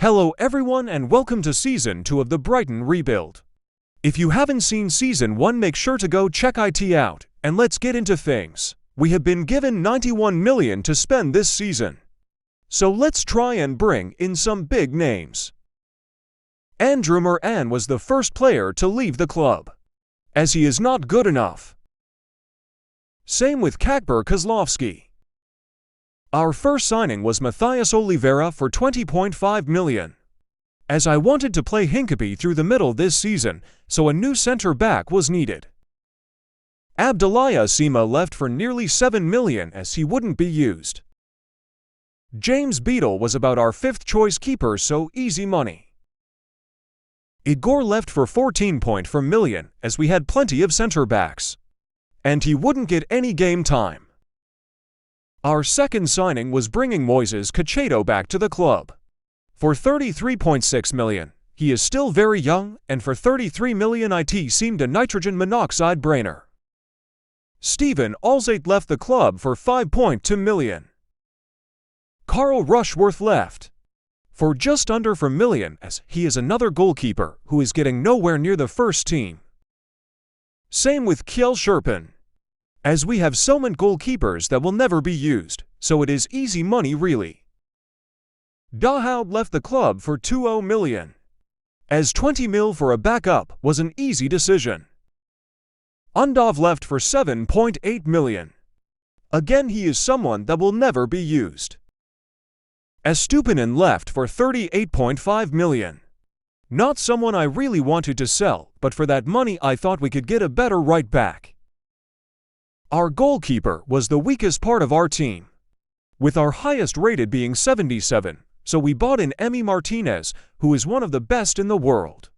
Hello everyone and welcome to Season 2 of the Brighton rebuild. If you haven't seen Season 1, make sure to go check it out, and let's get into things. We have been given 91 million to spend this season. So let's try and bring in some big names. Andrew Moran was the first player to leave the club, as he is not good enough. Same with Kacper Kozlowski. Our first signing was Matthias Oliveira for 20.5 million. As I wanted to play Hincapie through the middle this season, so a new centre-back was needed. Abdullah Sima left for nearly 7 million as he wouldn't be used. James Beadle was about our fifth choice keeper, so easy money. Igor left for 14.4 million as we had plenty of centre-backs, and he wouldn't get any game time. Our second signing was bringing Moises Caicedo back to the club. For 33.6 million, he is still very young, and for 33 million it seemed a nitrogen monoxide brainer. Stephen Alzate left the club for 5.2 million. Carl Rushworth left for just under 4 million as he is another goalkeeper who is getting nowhere near the first team. Same with Kjell Scherpen, as we have so many goalkeepers that will never be used, so it is easy money really. Dahoud left the club for 20 million, as 20 mil for a backup was an easy decision. Undov left for 7.8 million. Again, he is someone that will never be used. Estupinan left for 38.5 million. Not someone I really wanted to sell, but for that money I thought we could get a better right back. Our goalkeeper was the weakest part of our team, with our highest rated being 77, so we bought in Emi Martinez, who is one of the best in the world.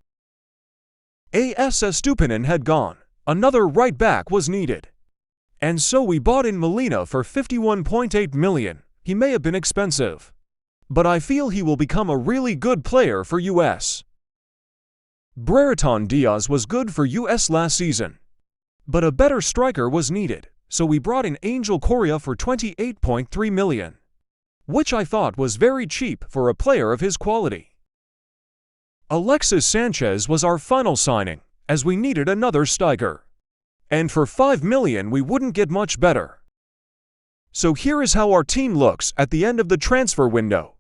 AS Estupinan had gone, another right back was needed, and so we bought in Molina for 51.8 million. He may have been expensive, but I feel he will become a really good player for US. Brereton Diaz was good for US last season, but a better striker was needed, so we brought in Angel Correa for 28.3 million, which I thought was very cheap for a player of his quality. Alexis Sanchez was our final signing, as we needed another striker, and for 5 million we wouldn't get much better. So here is how our team looks at the end of the transfer window.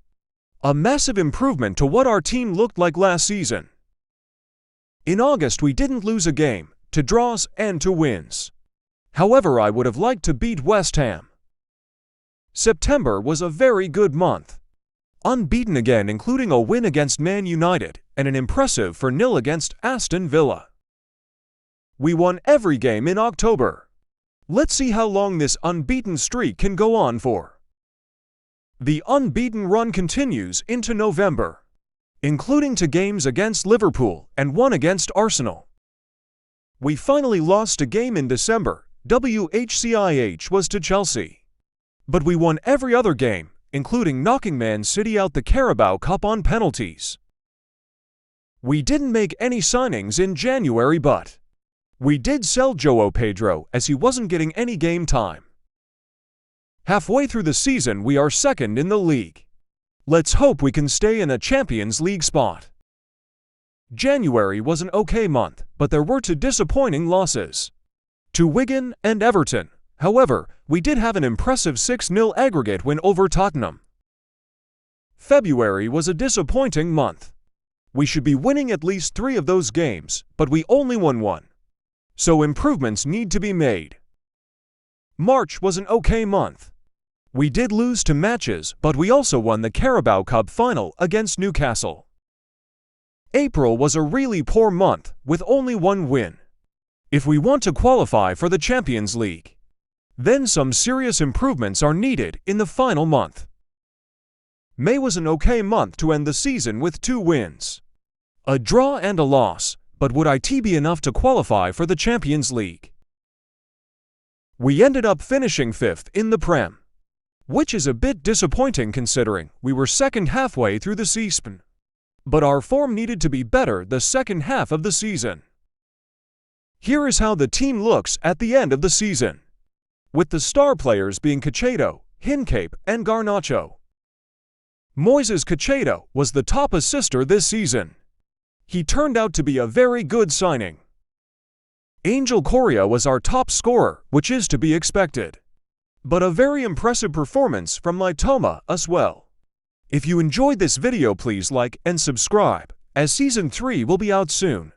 A massive improvement to what our team looked like last season. In August we didn't lose a game, to draws and to wins. However, I would have liked to beat West Ham. September was a very good month. Unbeaten again, including a win against Man United and an impressive 4-0 against Aston Villa. We won every game in October. Let's see how long this unbeaten streak can go on for. The unbeaten run continues into November, including 2 games against Liverpool and 1 against Arsenal. We finally lost a game in December, which was to Chelsea. But we won every other game, including knocking Man City out the Carabao Cup on penalties. We didn't make any signings in January, but we did sell João Pedro as he wasn't getting any game time. Halfway through the season we are second in the league. Let's hope we can stay in a Champions League spot. January was an okay month, but there were 2 disappointing losses to Wigan and Everton. However, we did have an impressive 6-0 aggregate win over Tottenham. February was a disappointing month. We should be winning at least 3 of those games, but we only won 1. So improvements need to be made. March was an okay month. We did lose 2 matches, but we also won the Carabao Cup final against Newcastle. April was a really poor month, with only 1 win. If we want to qualify for the Champions League, then some serious improvements are needed in the final month. May was an okay month to end the season with 2 wins, a draw and a loss, but would it be enough to qualify for the Champions League? We ended up finishing 5th in the Prem, which is a bit disappointing considering we were second halfway through the season. But our form needed to be better the second half of the season. Here is how the team looks at the end of the season, with the star players being Caicedo, Hincapie, and Garnacho. Moises Caicedo was the top assister this season. He turned out to be a very good signing. Angel Correa was our top scorer, which is to be expected. But a very impressive performance from Mitoma as well. If you enjoyed this video, please like and subscribe, as Season 3 will be out soon.